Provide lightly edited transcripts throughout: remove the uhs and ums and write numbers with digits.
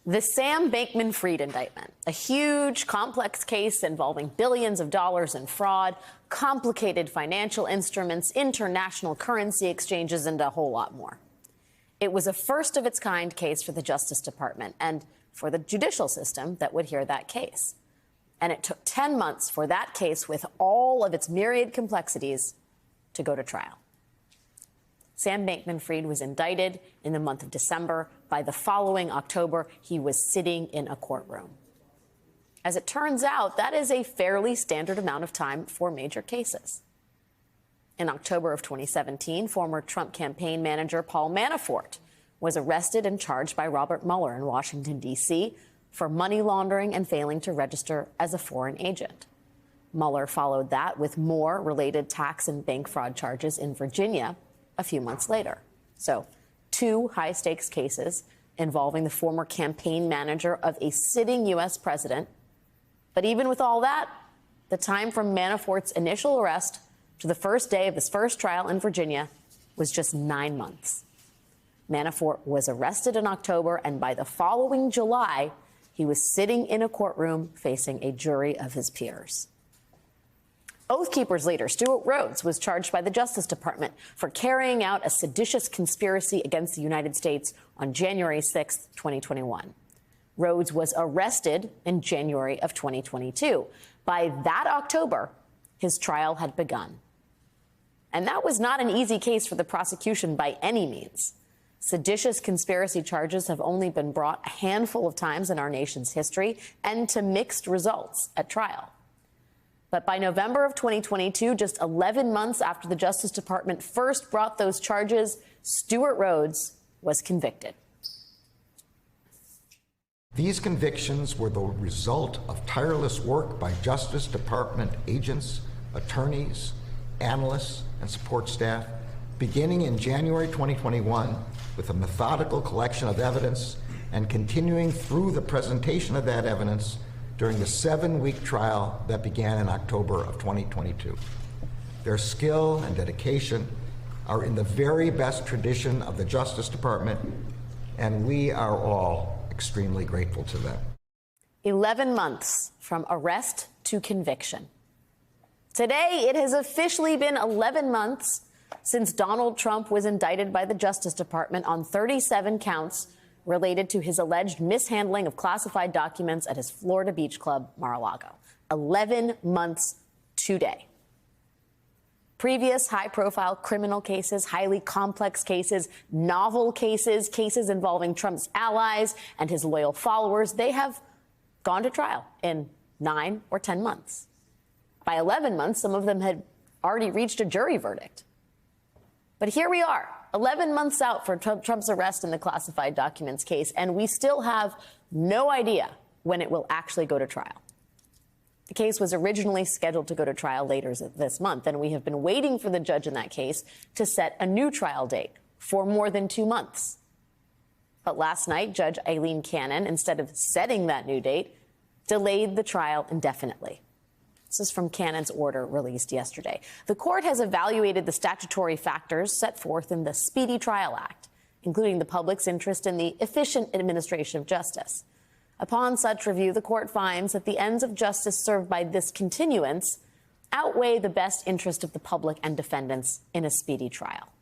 The Sam Bankman-Fried indictment, a huge, complex case involving billions of dollars in fraud, complicated financial instruments, international currency exchanges, and a whole lot more. It was a first-of-its-kind case for the Justice Department and for the judicial system that would hear that case. And it took 10 months for that case, with all of its myriad complexities, to go to trial. Sam Bankman-Fried was indicted in the month of December. By the following October, he was sitting in a courtroom. As it turns out, that is a fairly standard amount of time for major cases. In October of 2017, former Trump campaign manager Paul Manafort was arrested and charged by Robert Mueller in Washington, D.C., for money laundering and failing to register as a foreign agent. Mueller followed that with more related tax and bank fraud charges in Virginia a few months later. So, two high-stakes cases involving the former campaign manager of a sitting U.S. president. But even with all that, the time from Manafort's initial arrest to the first day of his first trial in Virginia was just 9 months. Manafort was arrested in October, and by the following July, he was sitting in a courtroom facing a jury of his peers. Oath Keepers leader Stewart Rhodes was charged by the Justice Department for carrying out a seditious conspiracy against the United States on January 6, 2021. Rhodes was arrested in January of 2022. By that October, his trial had begun. And that was not an easy case for the prosecution by any means. Seditious conspiracy charges have only been brought a handful of times in our nation's history, and to mixed results at trial. But by November of 2022, just 11 months after the Justice Department first brought those charges, Stewart Rhodes was convicted. These convictions were the result of tireless work by Justice Department agents, attorneys, analysts, and support staff, beginning in January 2021 with a methodical collection of evidence and continuing through the presentation of that evidence during the 7-week trial that began in October of 2022. Their skill and dedication are in the very best tradition of the Justice Department, and we are all extremely grateful to them. 11 months from arrest to conviction. Today, it has officially been 11 months since Donald Trump was indicted by the Justice Department on 37 counts related to his alleged mishandling of classified documents at his Florida beach club, Mar-a-Lago. 11 months today. Previous high-profile criminal cases, highly complex cases, novel cases, cases involving Trump's allies and his loyal followers, they have gone to trial in 9 or 10 months. By 11 months, some of them had already reached a jury verdict. But here we are, 11 months out for Trump's arrest in the classified documents case, and we still have no idea when it will actually go to trial. The case was originally scheduled to go to trial later this month, and we have been waiting for the judge in that case to set a new trial date for more than 2 months. But last night, Judge Aileen Cannon, instead of setting that new date, delayed the trial indefinitely. This is from Cannon's order released yesterday. The court has evaluated the statutory factors set forth in the Speedy Trial Act, including the public's interest in the efficient administration of justice. Upon such review, the court finds that the ends of justice served by this continuance outweigh the best interest of the public and defendants in a speedy trial.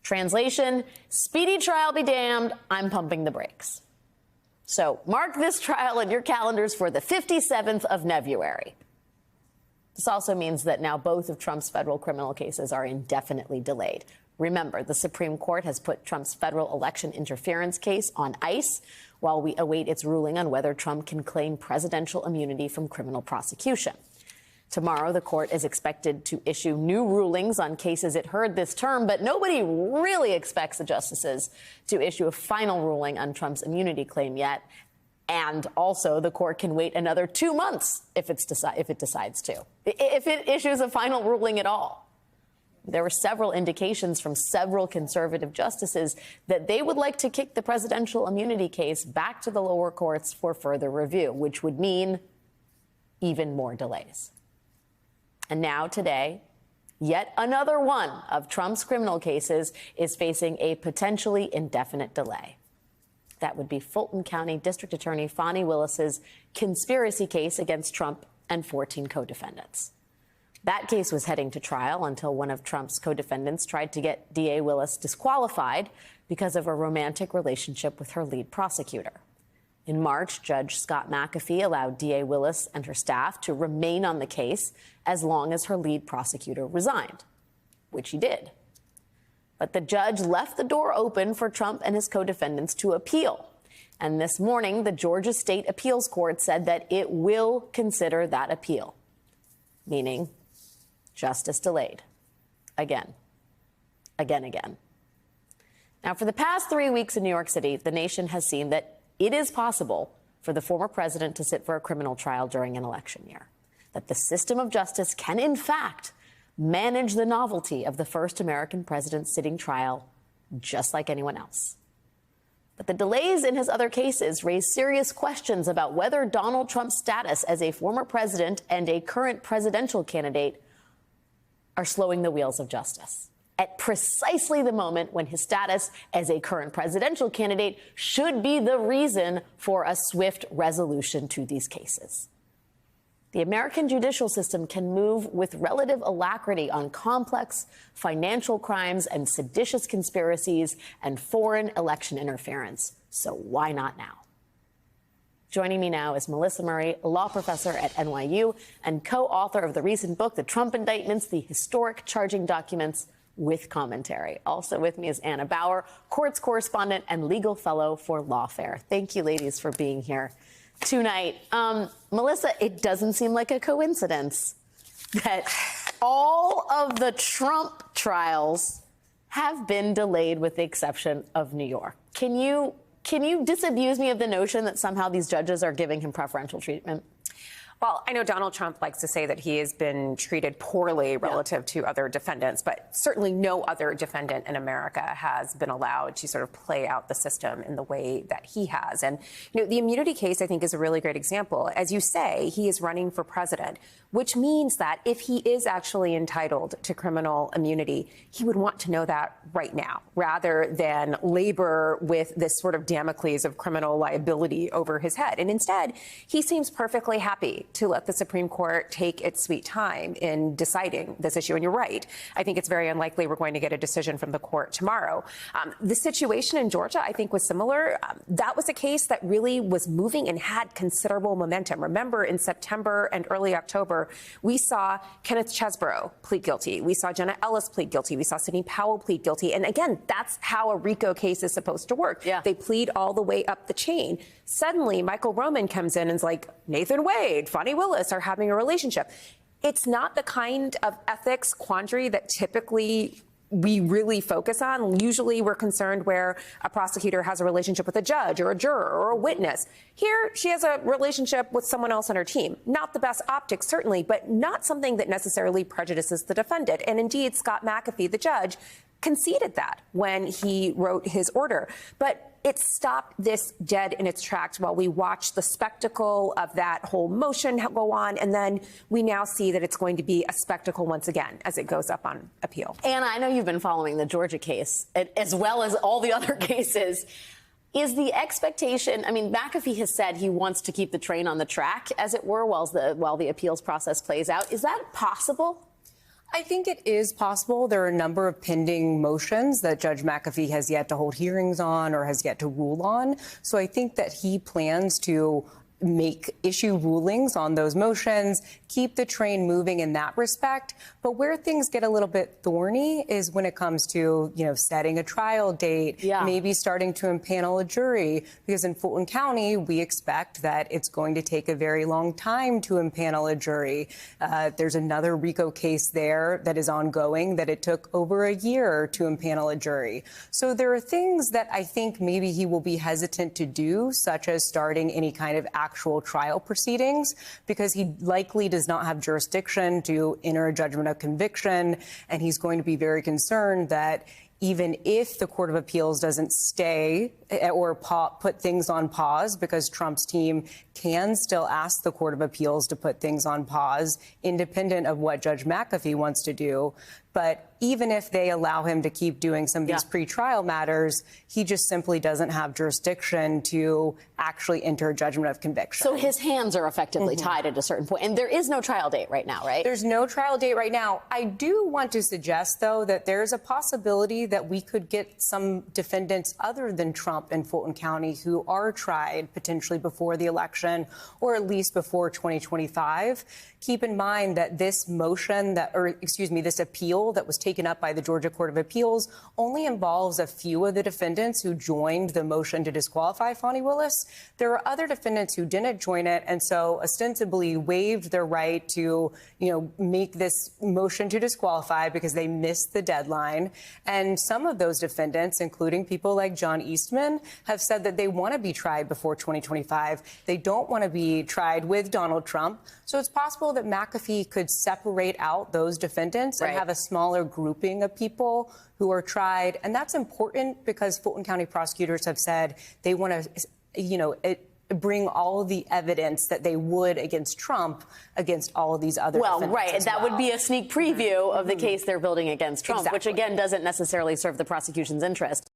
Translation, speedy trial be damned, I'm pumping the brakes. So mark this trial in your calendars for the 57th of February. This also means that now both of Trump's federal criminal cases are indefinitely delayed. Remember, the Supreme Court has put Trump's federal election interference case on ice while we await its ruling on whether Trump can claim presidential immunity from criminal prosecution. Tomorrow, the court is expected to issue new rulings on cases it heard this term, but nobody really expects the justices to issue a final ruling on Trump's immunity claim yet. And also, the court can wait another 2 months if it decides to, if it issues a final ruling at all. There were several indications from several conservative justices that they would like to kick the presidential immunity case back to the lower courts for further review, which would mean even more delays. And now, today, yet another one of Trump's criminal cases is facing a potentially indefinite delay. That would be Fulton County District Attorney Fani Willis's conspiracy case against Trump and 14 co-defendants. That case was heading to trial until one of Trump's co-defendants tried to get DA Willis disqualified because of a romantic relationship with her lead prosecutor. In March, Judge Scott McAfee allowed DA Willis and her staff to remain on the case as long as her lead prosecutor resigned, which he did. But the judge left the door open for Trump and his co-defendants to appeal. And this morning, the Georgia State Appeals Court said that it will consider that appeal, meaning justice delayed. Again. Now, for the past 3 weeks in New York City, the nation has seen that it is possible for the former president to sit for a criminal trial during an election year, that the system of justice can, in fact, manage the novelty of the first American president sitting trial just like anyone else. But the delays in his other cases raise serious questions about whether Donald Trump's status as a former president and a current presidential candidate are slowing the wheels of justice at precisely the moment when his status as a current presidential candidate should be the reason for a swift resolution to these cases. The American judicial system can move with relative alacrity on complex financial crimes and seditious conspiracies and foreign election interference. So why not now? Joining me now is Melissa Murray, a law professor at NYU and co-author of the recent book, The Trump Indictments, The Historic Charging Documents, with commentary. Also with me is Anna Bower, courts correspondent and legal fellow for Lawfare. Thank you, ladies, for being here tonight. Melissa, it doesn't seem like a coincidence that all of the Trump trials have been delayed with the exception of New York. Can you disabuse me of the notion that somehow these judges are giving him preferential treatment? Well, I know Donald Trump likes to say that he has been treated poorly relative to other defendants, but certainly no other defendant in America has been allowed to sort of play out the system in the way that he has. And, the immunity case, I think, is a really great example. As you say, he is running for president, which means that if he is actually entitled to criminal immunity, he would want to know that right now, rather than labor with this sort of Damocles of criminal liability over his head. And instead, he seems perfectly happy to let the Supreme Court take its sweet time in deciding this issue. And you're right. I think it's very unlikely we're going to get a decision from the court tomorrow. The situation in Georgia, I think, was similar. That was a case that really was moving and had considerable momentum. Remember, in September and early October, we saw Kenneth Chesebro plead guilty. We saw Jenna Ellis plead guilty. We saw Sidney Powell plead guilty. And again, that's how a RICO case is supposed to work. Yeah. They plead all the way up the chain. Suddenly, Michael Roman comes in and is like, Nathan Wade, Fani Willis are having a relationship. It's not the kind of ethics quandary that typically we really focus on. Usually we're concerned where a prosecutor has a relationship with a judge or a juror or a witness. Here, she has a relationship with someone else on her team. Not the best optics, certainly, but not something that necessarily prejudices the defendant. And indeed, Scott McAfee, the judge, conceded that when he wrote his order. But it stopped this dead in its tracks while we watched the spectacle of that whole motion go on. And then we now see that it's going to be a spectacle once again as it goes up on appeal. Anna, I know you've been following the Georgia case as well as all the other cases. Is the expectation, McAfee has said he wants to keep the train on the track, as it were, while the appeals process plays out. Is that possible? I think it is possible. There are a number of pending motions that Judge McAfee has yet to hold hearings on or has yet to rule on. So I think that he plans to issue rulings on those motions, keep the train moving in that respect. But where things get a little bit thorny is when it comes to, setting a trial date, maybe starting to impanel a jury, because in Fulton County, we expect that it's going to take a very long time to impanel a jury. There's another RICO case there that is ongoing that it took over a year to impanel a jury. So there are things that I think maybe he will be hesitant to do, such as starting any kind of actual trial proceedings, because he likely does not have jurisdiction to enter a judgment of conviction, and he's going to be very concerned that even if the Court of Appeals doesn't stay or put things on pause, because Trump's team can still ask the Court of Appeals to put things on pause, independent of what Judge McAfee wants to do, But even if they allow him to keep doing some of these pretrial matters, he just simply doesn't have jurisdiction to actually enter a judgment of conviction. So his hands are effectively tied at a certain point. And there is no trial date right now, right? There's no trial date right now. I do want to suggest, though, that there's a possibility that we could get some defendants other than Trump in Fulton County who are tried potentially before the election or at least before 2025. Keep in mind that this this appeal that was taken up by the Georgia Court of Appeals only involves a few of the defendants who joined the motion to disqualify Fani Willis. There are other defendants who didn't join it and so ostensibly waived their right to, make this motion to disqualify because they missed the deadline. And some of those defendants, including people like John Eastman, have said that they want to be tried before 2025. They don't want to be tried with Donald Trump. So it's possible that McAfee could separate out those defendants and have a smaller grouping of people who are tried. And that's important because Fulton County prosecutors have said they want to, bring all the evidence that they would against Trump against all of these other defendants. Right. And that would be a sneak preview of the case they're building against Trump, which, again, doesn't necessarily serve the prosecution's interest.